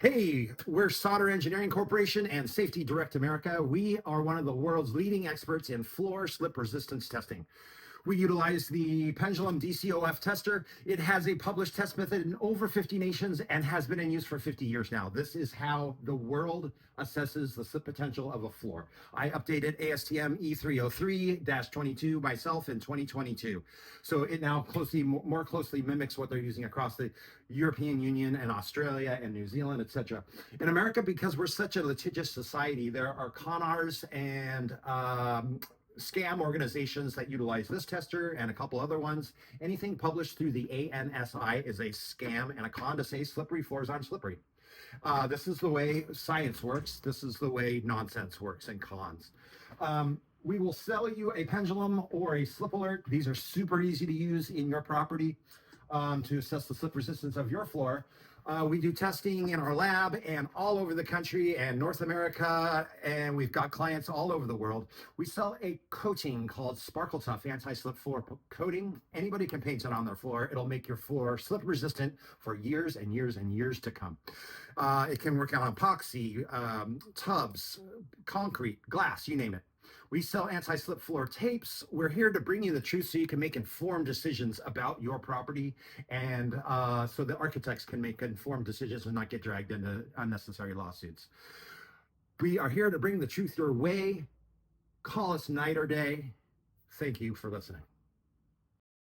Hey, we're Solder Engineering Corporation and Safety Direct America. We are one of the world's leading experts in floor slip resistance testing. We utilize the Pendulum DCOF tester. It has a published test method in over 50 nations and has been in use for 50 years now. This is how the world assesses the slip potential of a floor. I updated ASTM E303-22 myself in 2022. So it now more closely mimics what they're using across the European Union and Australia and New Zealand, etc. In America, because we're such a litigious society, there are CONARs and scam organizations that utilize this tester and a couple other ones. Anything published through the ANSI is a scam and a con to say slippery floors aren't slippery. This is the way science works. This is the way nonsense works and cons. We will sell you a pendulum or a slip alert. These are super easy to use in your property to assess the slip resistance of your floor. We do testing in our lab and all over the country and North America, and we've got clients all over the world. We sell a coating called Sparkle Tough anti-slip floor coating. Anybody can paint it on their floor. It'll make your floor slip resistant for years and years and years to come. It can work on epoxy, tubs, concrete, glass, you name it. We sell anti-slip floor tapes. We're here to bring you the truth so you can make informed decisions about your property and so the architects can make informed decisions and not get dragged into unnecessary lawsuits. We are here to bring the truth your way. Call us night or day. Thank you for listening.